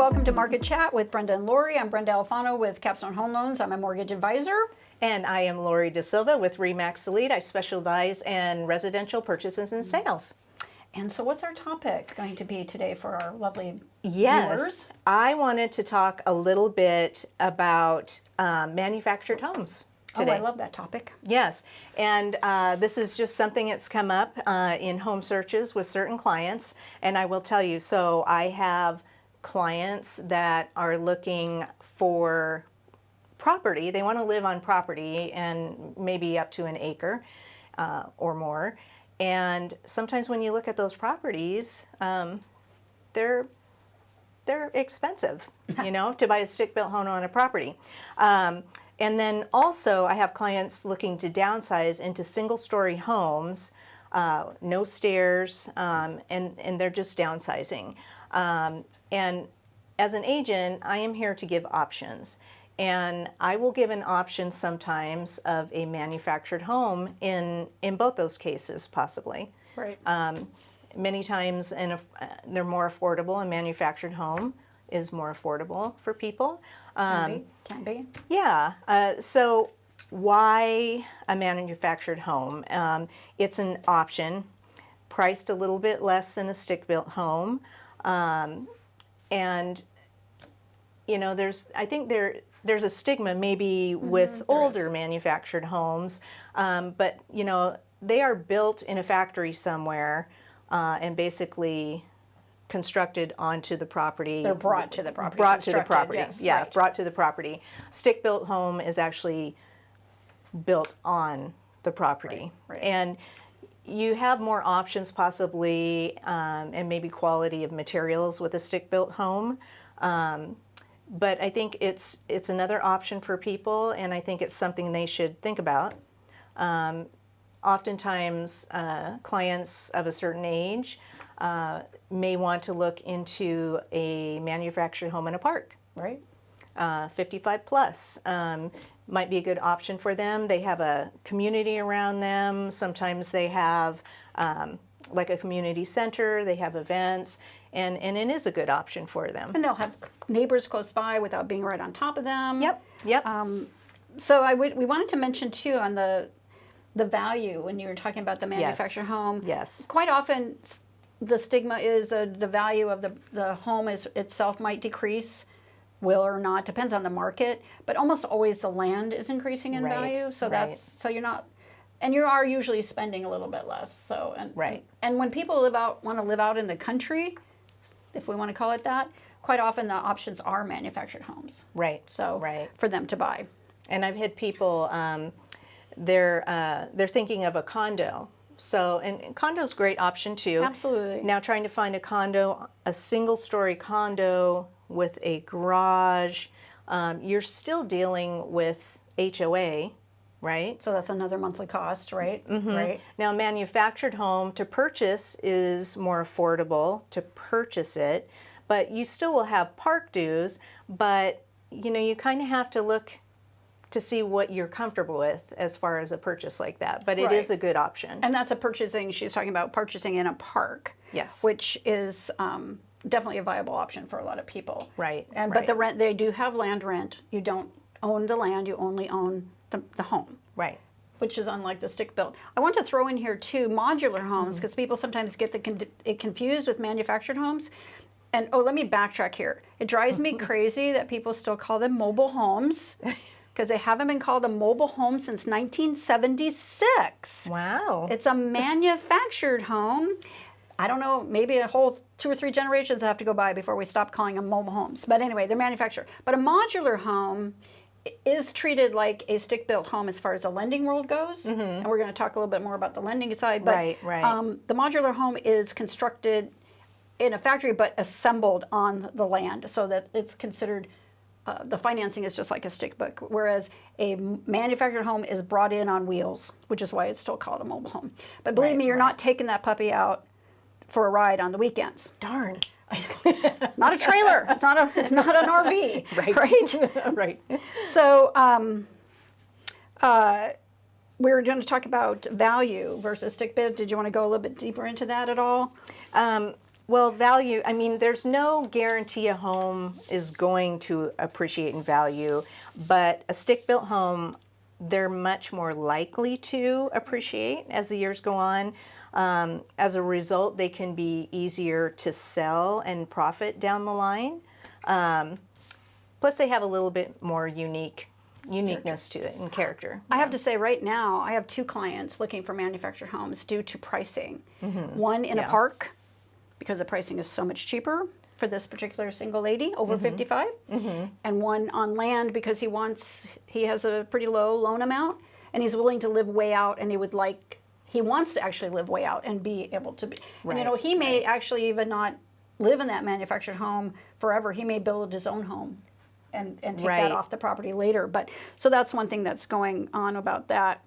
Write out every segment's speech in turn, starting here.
welcome to Market Chat with Brenda and Lori. I'm Brenda Alfano with Capstone Home Loans. I'm a mortgage advisor. And I am Lori DaSilva with REMAX Elite. I specialize in residential purchases and sales. And so what's our topic going to be today for our lovely Yes, viewers? I wanted to talk a little bit about manufactured homes today. Oh, I love that topic. Yes, and this is just something that's come up in home searches with certain clients. And I will tell you, so I have clients that are looking for property. They want to live on property and maybe up to an acre or more. And sometimes when you look at those properties, they're expensive, you know, to buy a stick-built home on a property. And then also I have clients looking to downsize into single-story homes, no stairs, and they're just downsizing. And as an agent, I am here to give options. And I will give an option sometimes of a manufactured home in both those cases, possibly. Right. Many times they're more affordable. A manufactured home is more affordable for people. Can be. Yeah. So why a manufactured home? It's an option, priced a little bit less than a stick-built home. And, you know, I think there's a stigma maybe with older manufactured homes, but, you know, they are built in a factory somewhere and basically constructed onto the property. They're brought to the property. Brought to the property, yes, yeah, right. brought to the property. Stick-built home is actually built on the property. Right. And you have more options possibly, and maybe quality of materials with a stick-built home. But I think it's another option for people, and I think it's something they should think about. Oftentimes, clients of a certain age may want to look into a manufactured home in a park. Right. 55 plus might be a good option for them. They have a community around them. Sometimes they have like a community center, they have events, and it is a good option for them. And they'll have neighbors close by without being right on top of them. Yep. So we wanted to mention too on the value when you were talking about the manufactured home. Yes. Quite often the stigma is the value of the home itself might decrease, will or not, depends on the market, but almost always the land is increasing in value. So so you're not, and you are usually spending a little bit less. So and when people want to live out in the country, if we want to call it that, quite often the options are manufactured homes. Right. So for them to buy. And I've had people, they're thinking of a condo. So, and condo's a great option too. Absolutely. Now trying to find a condo, a single-story condo with a garage, you're still dealing with HOA, right? So that's another monthly cost, right? Mm-hmm. Right. Now, manufactured home to purchase is more affordable to purchase it, but you still will have park dues, but you know, you kind of have to look to see what you're comfortable with as far as a purchase like that, but it is a good option. And that's she's talking about purchasing in a park. Yes. Which is definitely a viable option for a lot of people. Right. But the rent, they do have land rent. You don't own the land, you only own the home. Right. Which is unlike the stick-built. I want to throw in here too modular homes, because people sometimes get it confused with manufactured homes. And let me backtrack here. It drives me crazy that people still call them mobile homes, because they haven't been called a mobile home since 1976. Wow. It's a manufactured home. I don't know, maybe a whole 2 or 3 generations have to go by before we stop calling them mobile homes. But anyway, they're manufactured. But a modular home is treated like a stick-built home as far as the lending world goes. And we're going to talk a little bit more about the lending side. But the modular home is constructed in a factory but assembled on the land, so that it's considered the financing is just like a stick-built, whereas a manufactured home is brought in on wheels, which is why it's still called a mobile home. But believe me, you're not taking that puppy out for a ride on the weekends. Darn. It's not a trailer. It's not an RV. Right. Right. So we were going to talk about value versus stick-built. Did you want to go a little bit deeper into that at all? Well, value, I mean, there's no guarantee a home is going to appreciate in value, but a stick-built home, they're much more likely to appreciate as the years go on. As a result, they can be easier to sell and profit down the line. Plus, they have a little bit more uniqueness to it and character. I have to say right now, I have 2 clients looking for manufactured homes due to pricing. One in a park, because the pricing is so much cheaper for this particular single lady over 55, and one on land because he has a pretty low loan amount and he's willing to live way out, and he wants to actually live way out and be able to be, and you know, he may actually even not live in that manufactured home forever. He may build his own home and take that off the property later. But so that's one thing that's going on about that.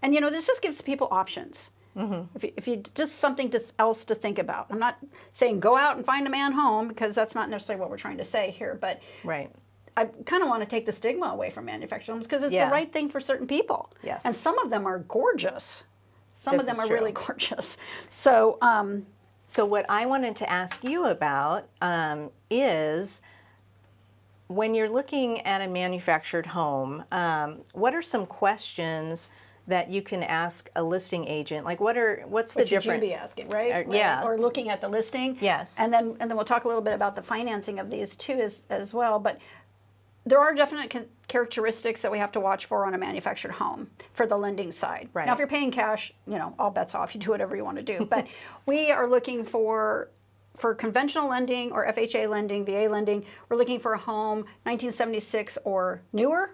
And you know, this just gives people options. If you just something else to think about. I'm not saying go out and find a man home, because that's not necessarily what we're trying to say here. But I kind of want to take the stigma away from manufactured homes, because it's the right thing for certain people. Yes. And some of them are gorgeous. Some of them are really gorgeous. So, so what I wanted to ask you about is, when you're looking at a manufactured home, what are some questions that you can ask a listing agent? Like, what's the difference? What you'd be asking, right? Yeah. Or looking at the listing. Yes. And then we'll talk a little bit about the financing of these too as well. But there are definite characteristics that we have to watch for on a manufactured home for the lending side. Right. Now, if you're paying cash, you know, all bets off. You do whatever you want to do. But we are looking for conventional lending or FHA lending, VA lending. We're looking for a home 1976 or newer.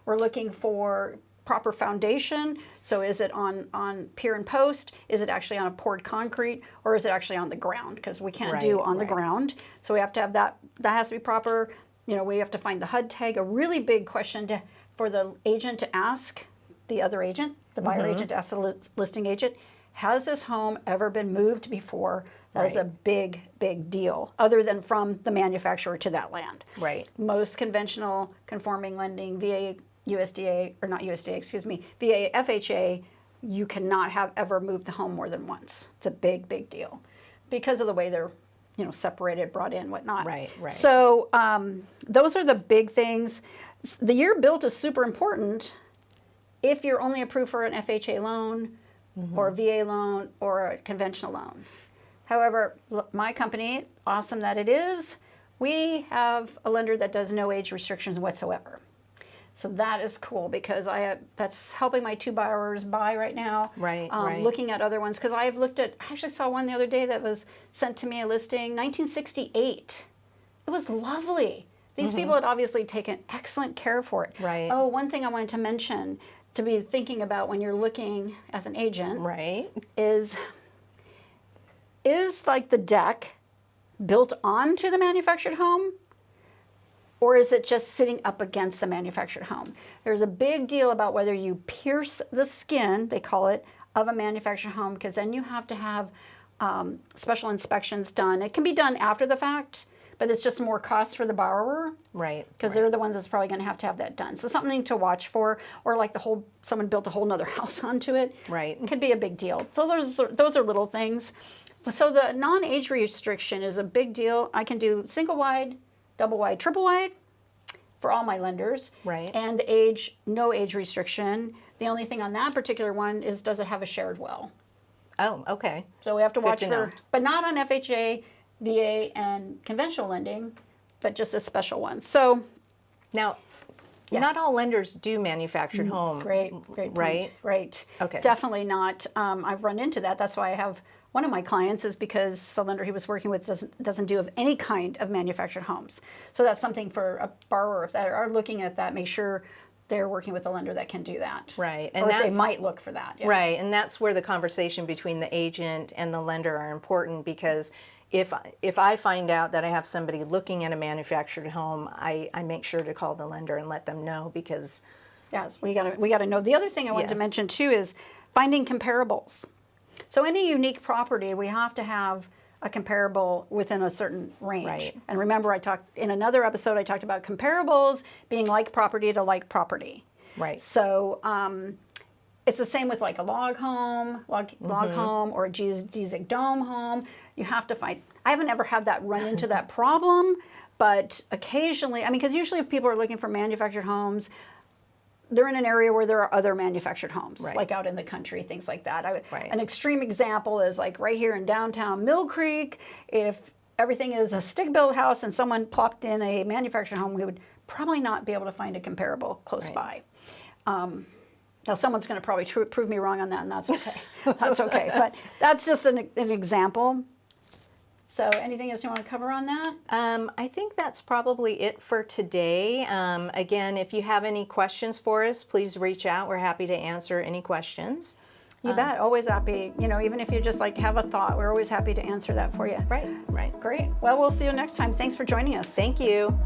We're looking for proper foundation. So is it on pier and post? Is it actually on a poured concrete, or is it actually on the ground? Because we can't do on the ground. So we have to have that. That has to be proper. You know, we have to find the HUD tag. A really big question for the agent to ask the other agent, the buyer agent to ask the listing agent, has this home ever been moved before? That is a big, big deal, other than from the manufacturer to that land. Right. Most conventional conforming lending, VA, USDA, or not USDA, excuse me, VA, FHA, you cannot have ever moved the home more than once. It's a big, big deal because of the way they're, you know, separated, brought in, whatnot. Right. So those are the big things. The year built is super important if you're only approved for an FHA loan or a VA loan or a conventional loan. However, my company, awesome that it is, we have a lender that does no age restrictions whatsoever. So that is cool, because that's helping my 2 borrowers buy right now. Right. Looking at other ones, because I actually saw one the other day that was sent to me, a listing, 1968. It was lovely. These people had obviously taken excellent care for it. Right. Oh, one thing I wanted to mention to be thinking about when you're looking as an agent is like the deck built onto the manufactured home, or is it just sitting up against the manufactured home? There's a big deal about whether you pierce the skin, they call it, of a manufactured home, because then you have to have special inspections done. It can be done after the fact, but it's just more cost for the borrower. Right. Because they're the ones that's probably going to have that done. So something to watch for, or like someone built a whole nother house onto it. Right. It could be a big deal. So those are little things. So the non-age restriction is a big deal. I can do single wide, double wide, triple wide for all my lenders. Right. And no age restriction. The only thing on that particular one is, does it have a shared well? Oh, okay. So we have to watch to know. but not on FHA, VA, and conventional lending, but just a special one. So now, not all lenders do manufactured home. Great point. Right. Okay. Definitely not. I've run into that. That's why I have one of my clients, is because the lender he was working with doesn't do of any kind of manufactured homes. So that's something for a borrower, if they are looking at that, make sure they're working with a lender that can do that. Right. And they might look for that. Yeah. Right. And that's where the conversation between the agent and the lender are important, because if I find out that I have somebody looking at a manufactured home, I make sure to call the lender and let them know, because yes, we gotta know. The other thing I wanted to mention too is finding comparables. So any unique property, we have to have a comparable within a certain range. Right. And remember, in another episode, I talked about comparables being like property to like property. Right. So it's the same with like a log home or a geodesic dome home. You have to find I haven't ever had that run into that problem, but occasionally, I mean, because usually if people are looking for manufactured homes, they're in an area where there are other manufactured homes, Right. like out in the country, things like that. Right. An extreme example is like right here in downtown Mill Creek. If everything is a stick-built house and someone plopped in a manufactured home, we would probably not be able to find a comparable close Right. by. Now, someone's going to probably prove me wrong on that, and that's okay. That's okay. But that's just an example. So anything else you want to cover on that? I think that's probably it for today. Again, if you have any questions for us, please reach out. We're happy to answer any questions. You bet. Always happy. You know, even if you just like have a thought, we're always happy to answer that for you. Right, right. Great. Well, we'll see you next time. Thanks for joining us. Thank you.